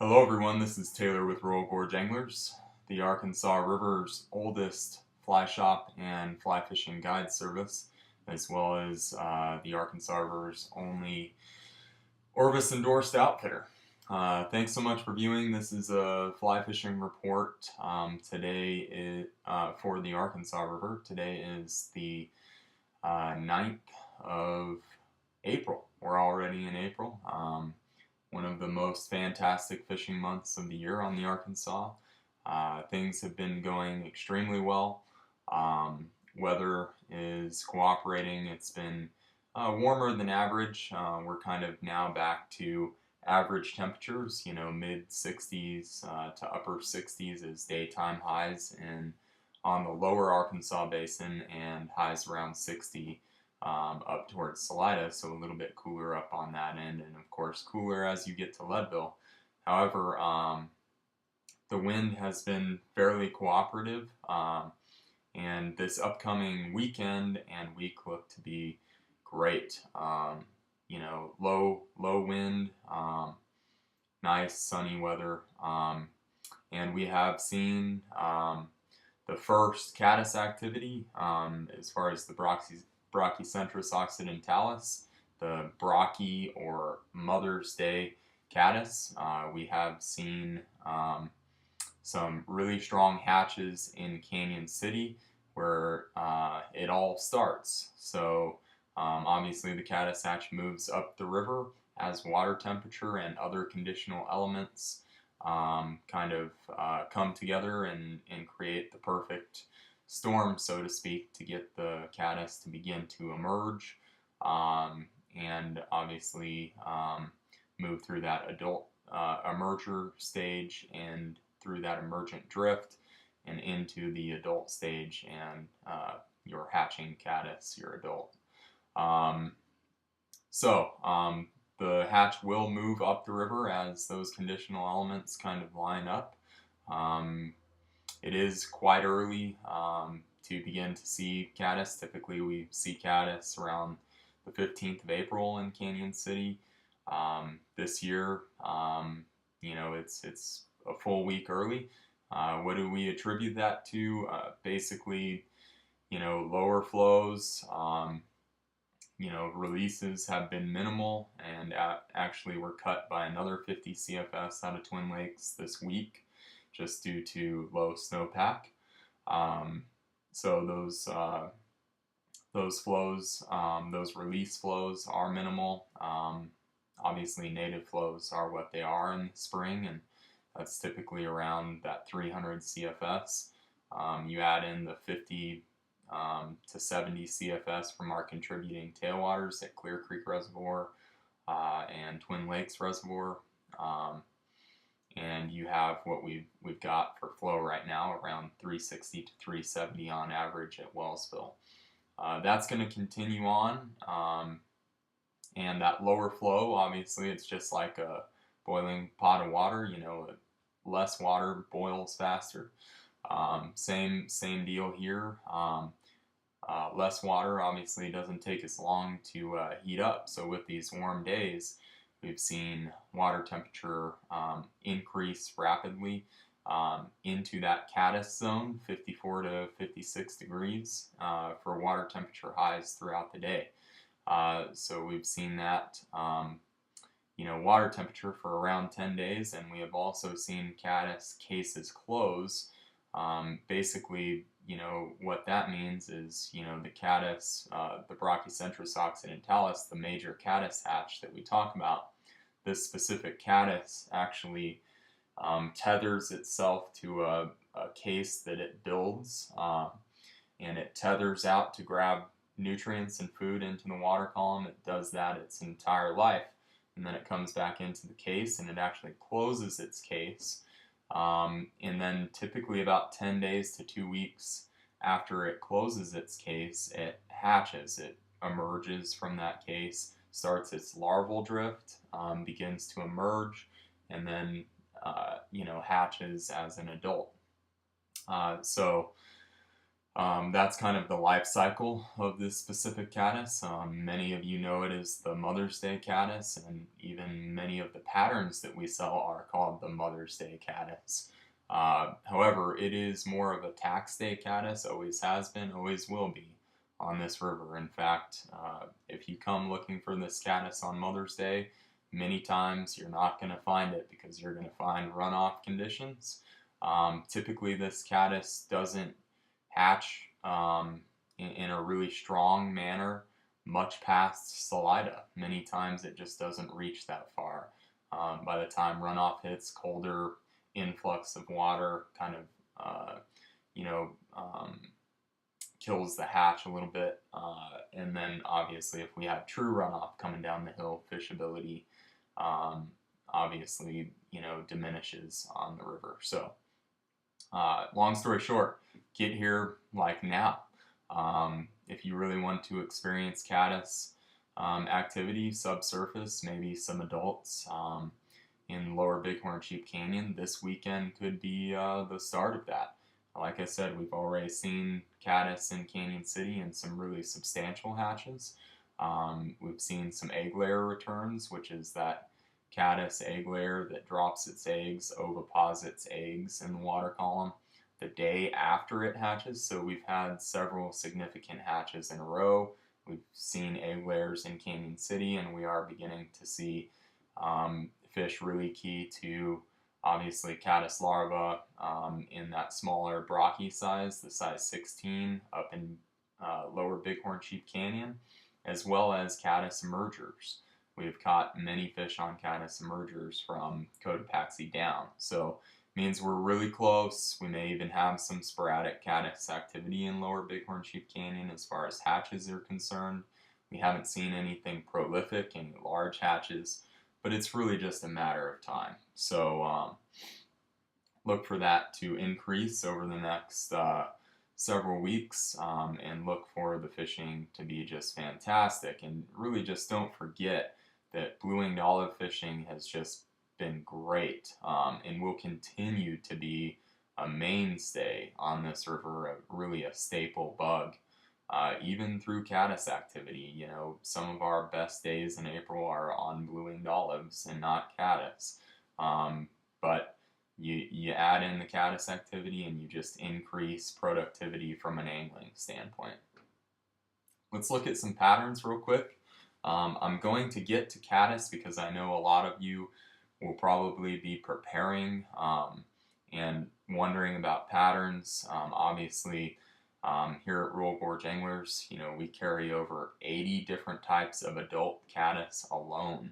Hello everyone, this is Taylor with Rural Gorge Anglers, the Arkansas River's oldest fly shop and fly fishing guide service, as well as the Arkansas River's only Orvis endorsed outfitter. Thanks so much for viewing. This is a fly fishing report for the Arkansas River. Today is the 9th of April. We're already in April. One of the most fantastic fishing months of the year on the Arkansas. Things have been going extremely well. Weather is cooperating. It's been warmer than average. We're kind of now back to average temperatures, mid 60s to upper 60s as daytime highs and on the lower Arkansas Basin, and highs around 60 up towards Salida, so a little bit cooler up on that end, and of course cooler as you get to Leadville. However, the wind has been fairly cooperative, and this upcoming weekend and week look to be great. Low wind, nice sunny weather, and we have seen the first caddis activity as far as the Brachycentrus occidentalis, the Brachy or Mother's Day caddis. We have seen some really strong hatches in Canyon City where it all starts. So obviously the caddis hatch moves up the river as water temperature and other conditional elements kind of come together and create the perfect storm, so to speak, to get the caddis to begin to emerge and obviously move through that adult emerger stage and through that emergent drift and into the adult stage and your hatching caddis, your adult. The hatch will move up the river as those conditional elements kind of line up. It is quite early to begin to see caddis. Typically we see caddis around the 15th of April in Canyon City. This year, it's a full week early. What do we attribute that to? Basically, lower flows. Releases have been minimal, and actually were cut by another 50 CFS out of Twin Lakes this week, just due to low snowpack. So those flows, those release flows are minimal. Obviously native flows are what they are in the spring, and that's typically around that 300 CFS. You add in the 50 to 70 CFS from our contributing tailwaters at Clear Creek Reservoir and Twin Lakes Reservoir, and you have what we've got for flow right now around 360 to 370 on average at Wellsville. That's going to continue on, and that lower flow, obviously, it's just like a boiling pot of water. Less water boils faster. Same deal here. Less water obviously doesn't take as long to heat up. So with these warm days, we've seen water temperature increase rapidly into that caddis zone, 54 to 56 degrees for water temperature highs throughout the day. So we've seen that water temperature for around 10 days, and we have also seen caddis cases close. Basically, what that means is, the caddis, the Brachycentrus occidentalis, the major caddis hatch that we talk about, this specific caddis actually tethers itself to a case that it builds, and it tethers out to grab nutrients and food into the water column. It does that its entire life, and then it comes back into the case and it actually closes its case. And then typically about 10 days to 2 weeks after it closes its case, it hatches. It emerges from that case, starts its larval drift, begins to emerge, and then hatches as an adult. So That's kind of the life cycle of this specific caddis. Many of you know it as the Mother's Day caddis, and even many of the patterns that we sell are called the Mother's Day caddis. However, it is more of a tax day caddis, always has been, always will be on this river. In fact, if you come looking for this caddis on Mother's Day, many times you're not going to find it because you're going to find runoff conditions. Typically, this caddis doesn't hatch in a really strong manner much past Salida. Many times it just doesn't reach that far. By the time runoff hits, colder influx of water kind of, you know, kills the hatch a little bit. And then obviously if we have true runoff coming down the hill, fishability obviously, diminishes on the river. So long story short, get here like now. If you really want to experience caddis activity, subsurface, maybe some adults in Lower Bighorn Sheep Canyon, this weekend could be the start of that. Like I said, we've already seen caddis in Canyon City in some really substantial hatches. We've seen some egg layer returns, which is that caddis egg layer that drops its eggs, oviposits eggs in the water column the day after it hatches. So we've had several significant hatches in a row. We've seen egg layers in Canyon City, and we are beginning to see fish really key to obviously caddis larvae in that smaller brockie size, the size 16 up in Lower Bighorn Sheep Canyon, as well as caddis emergers. We've caught many fish on caddis emergers from Cotopaxi down. So it means we're really close. We may even have some sporadic caddis activity in Lower Bighorn Sheep Canyon as far as hatches are concerned. We haven't seen anything prolific, any large hatches, but it's really just a matter of time. So look for that to increase over the next several weeks, and look for the fishing to be just fantastic. And really just don't forget that blue-winged olive fishing has just been great, and will continue to be a mainstay on this river, really a staple bug, even through caddis activity. Some of our best days in April are on blue-winged olives and not caddis, but you add in the caddis activity and you just increase productivity from an angling standpoint. Let's look at some patterns real quick. I'm going to get to caddis because I know a lot of you will probably be preparing and wondering about patterns. Obviously, here at Rural Gorge Anglers, we carry over 80 different types of adult caddis alone.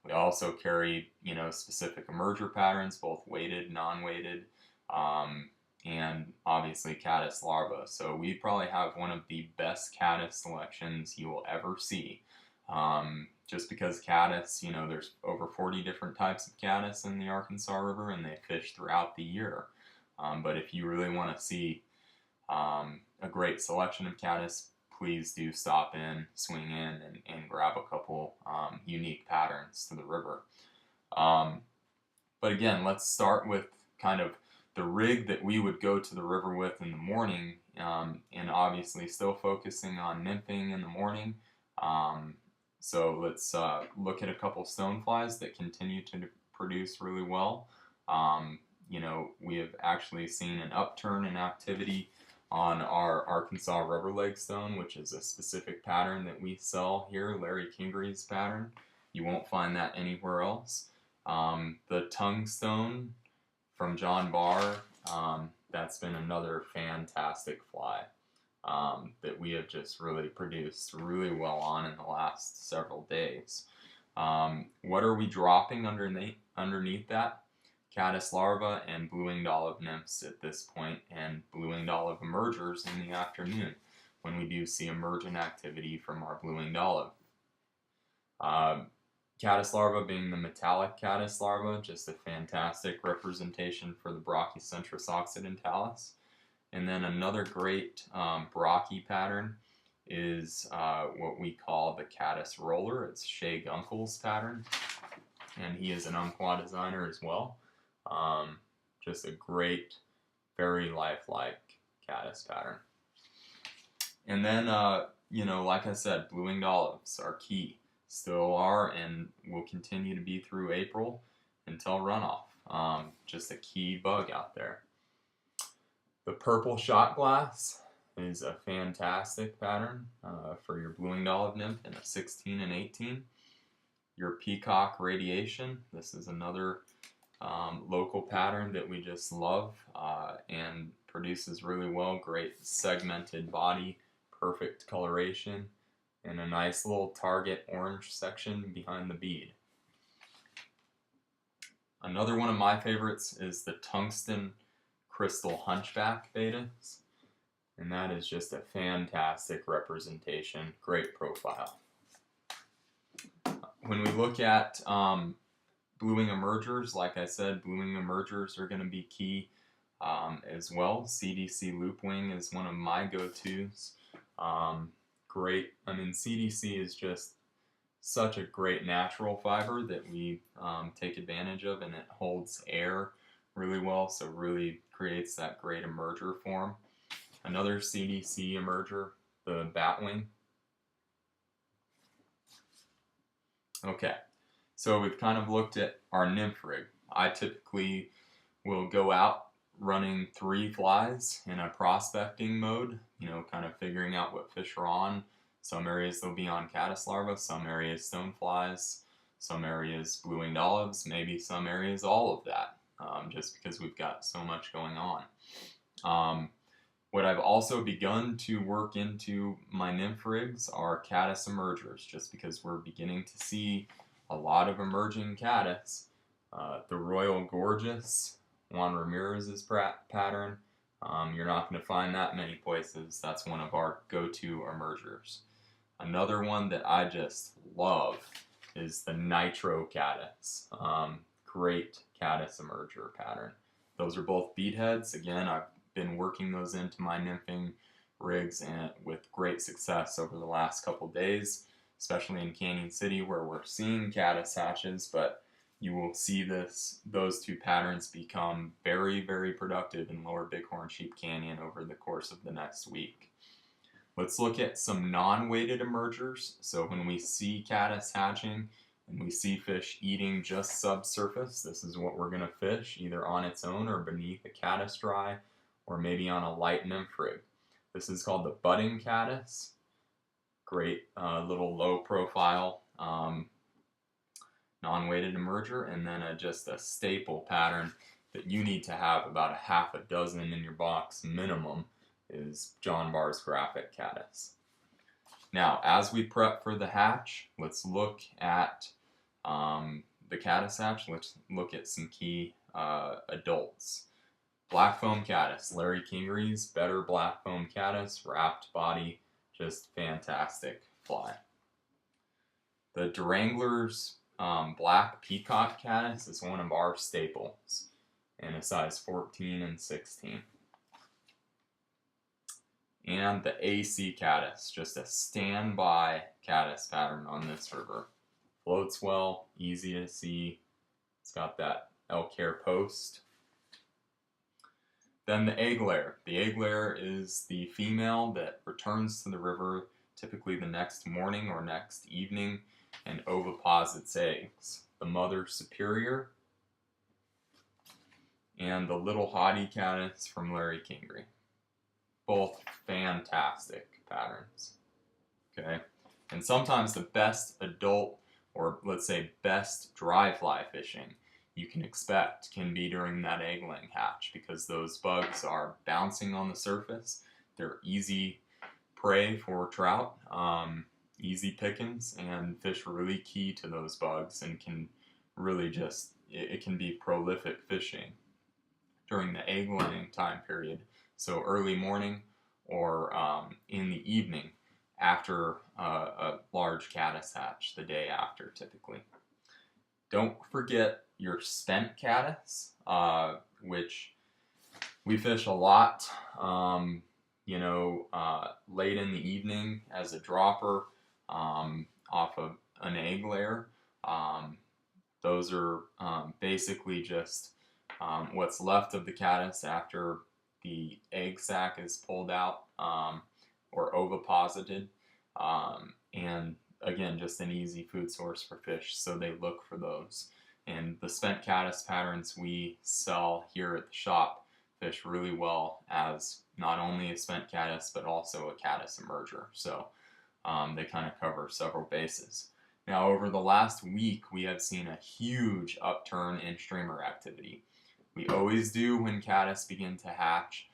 We also carry, specific emerger patterns, both weighted, non-weighted, and obviously caddis larvae. So we probably have one of the best caddis selections you will ever see. Just because caddis, there's over 40 different types of caddis in the Arkansas River, and they fish throughout the year. But if you really want to see a great selection of caddis, please do stop in, swing in, and grab a couple unique patterns to the river. But again, let's start with kind of the rig that we would go to the river with in the morning, and obviously still focusing on nymphing in the morning. So let's look at a couple stoneflies that continue to produce really well. We have actually seen an upturn in activity on our Arkansas rubber leg stone, which is a specific pattern that we sell here, Larry Kingery's pattern. You won't find that anywhere else. The tongue stone from John Barr, that's been another fantastic fly that we have just really produced really well on in the last several days. What are we dropping underneath that? Caddis larvae and blue-winged olive nymphs at this point, and blue-winged olive emergers in the afternoon when we do see emergent activity from our blue-winged olive. Caddis larva being the metallic caddis larva, just a fantastic representation for the Brachycentrus occidentalis. And then another great brockie pattern is what we call the caddis roller. It's Shay Gunkel's pattern, and he is an umpqua designer as well. Just a great, very lifelike caddis pattern. And then, you know, like I said, blue-winged olives are key. Still are and will continue to be through April until runoff. Just a key bug out there. The purple shot glass is a fantastic pattern for your blue-winged olive nymph in a 16 and 18. Your peacock radiation, this is another local pattern that we just love and produces really well. Great segmented body, perfect coloration, and a nice little target orange section behind the bead. Another one of my favorites is the tungsten crystal hunchback betas, and that is just a fantastic representation, great profile. When we look at blue-wing emergers, like I said, blue-wing emergers are going to be key as well. CDC loopwing is one of my go-tos. Great, I mean, CDC is just such a great natural fiber that we take advantage of, and it holds air really well, so really creates that great emerger form. Another CDC emerger, the batwing. Okay, so we've kind of looked at our nymph rig. I typically will go out running 3 flies in a prospecting mode, you know, kind of figuring out what fish are on. Some areas they'll be on caddis larvae, some areas stoneflies, some areas blue-winged olives, maybe some areas all of that, just because we've got so much going on. What I've also begun to work into my nymph rigs are caddis emergers, just because we're beginning to see a lot of emerging caddis. The Royal Gorgeous, Juan Ramirez's pattern, you're not going to find that many places. That's one of our go-to emergers. Another one that I just love is the Nitro Caddis. Great caddis emerger pattern. Those are both bead heads. Again, I've been working those into my nymphing rigs and with great success over the last couple days, especially in Canyon City where we're seeing caddis hatches, but you will see those 2 patterns become very, very productive in Lower Bighorn Sheep Canyon over the course of the next week. Let's look at some non-weighted emergers. So when we see caddis hatching and we see fish eating just subsurface, this is what we're going to fish, either on its own or beneath a caddis dry, or maybe on a light nymph rig. This is called the budding caddis. Great little low profile non-weighted emerger, and then just a staple pattern that you need to have about a half a dozen in your box minimum is John Barr's graphic caddis. Now, as we prep for the hatch, let's look at the caddis hatch. Let's look at some key adults. Black foam caddis, Larry Kingery's better black foam caddis, wrapped body, just fantastic fly. The Durangler's black peacock caddis is one of our staples in a size 14 and 16. And the AC caddis, just a standby caddis pattern on this river. Floats well, easy to see. It's got that elk hair post. Then the egg layer. The egg layer is the female that returns to the river typically the next morning or next evening and oviposits eggs. The mother superior and the little hottie caddis from Larry Kingery. Both fantastic patterns. Okay, and sometimes the best adult, or let's say best dry fly fishing you can expect can be during that egg-laying hatch, because those bugs are bouncing on the surface. They're easy prey for trout, easy pickings, and fish are really key to those bugs and can really just, it can be prolific fishing during the egg-laying time period. So early morning or in the evening after a large caddis hatch, the day after typically. Don't forget your spent caddis, which we fish a lot, late in the evening as a dropper off of an egg layer. Those are basically just what's left of the caddis after the egg sac is pulled out, or oviposited, and again, just an easy food source for fish, so they look for those. And the spent caddis patterns we sell here at the shop fish really well as not only a spent caddis, but also a caddis emerger. So they kind of cover several bases. Now, over the last week, we have seen a huge upturn in streamer activity. We always do when caddis begin to hatch.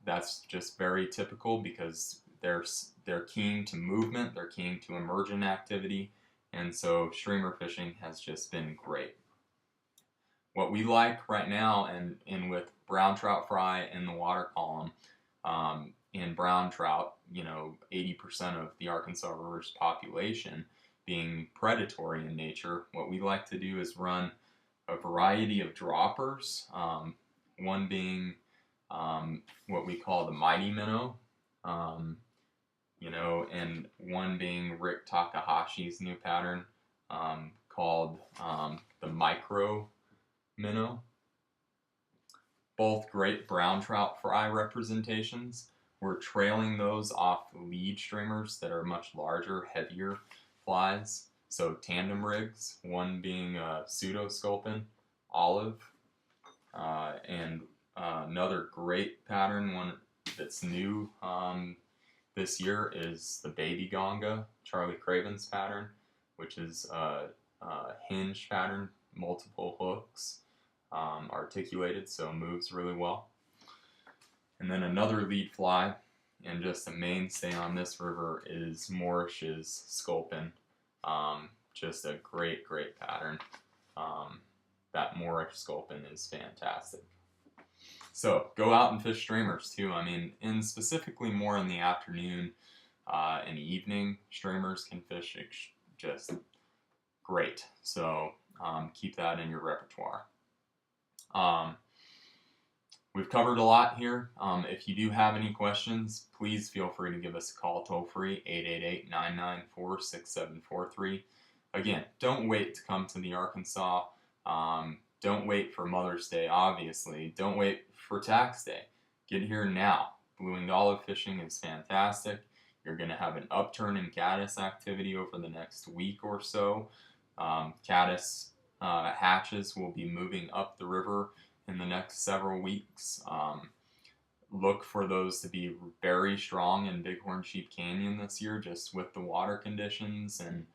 That's just very typical because they're keen to movement, they're keen to emergent activity, and so streamer fishing has just been great. What we like right now, and with brown trout fry in the water column, in brown trout, 80% of the Arkansas River's population being predatory in nature, what we like to do is run a variety of droppers, one being what we call the mighty minnow, and one being Rick Takahashi's new pattern called the micro minnow. Both great brown trout fry representations. We're trailing those off lead streamers that are much larger, heavier flies. So tandem rigs, one being pseudo sculpin olive, and another great pattern, one that's new this year, is the baby gonga, Charlie Craven's pattern, which is a hinge pattern, multiple hooks, articulated, so moves really well. And then another lead fly, and just a mainstay on this river, is Morrish's sculpin. Just a great pattern. That Morrish sculpin is fantastic. So go out and fish streamers too. And specifically more in the afternoon and evening, streamers can fish just great. So keep that in your repertoire. We've covered a lot here. If you do have any questions, please feel free to give us a call toll free, 888-994-6743. Again, don't wait to come to the Arkansas. Don't wait for Mother's Day, obviously. Don't wait for tax day. Get here now. Blue-winged olive fishing is fantastic. You're going to have an upturn in caddis activity over the next week or so. Caddis hatches will be moving up the river in the next several weeks. Look for those to be very strong in Bighorn Sheep Canyon this year, just with the water conditions and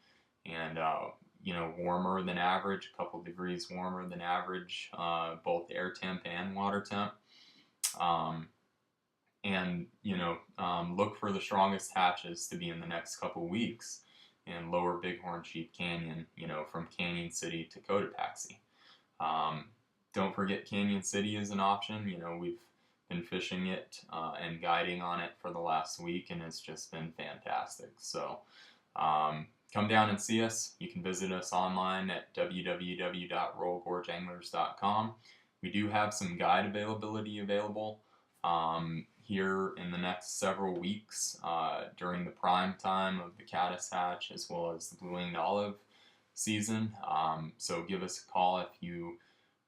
warmer than average, a couple degrees warmer than average, both air temp and water temp. Look for the strongest hatches to be in the next couple weeks in lower Bighorn Sheep Canyon, from Canyon City to Cotopaxi. Don't forget Canyon City is an option. We've been fishing it and guiding on it for the last week, and it's just been fantastic. So come down and see us. You can visit us online at www.royalgorgeanglers.com. We do have some guide availability available here in the next several weeks during the prime time of the caddis hatch as well as the blue-winged olive season. So give us a call if you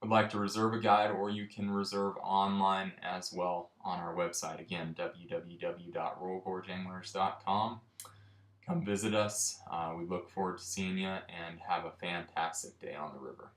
would like to reserve a guide, or you can reserve online as well on our website. Again, www.royalgorgeanglers.com. Come visit us. We look forward to seeing you, and have a fantastic day on the river.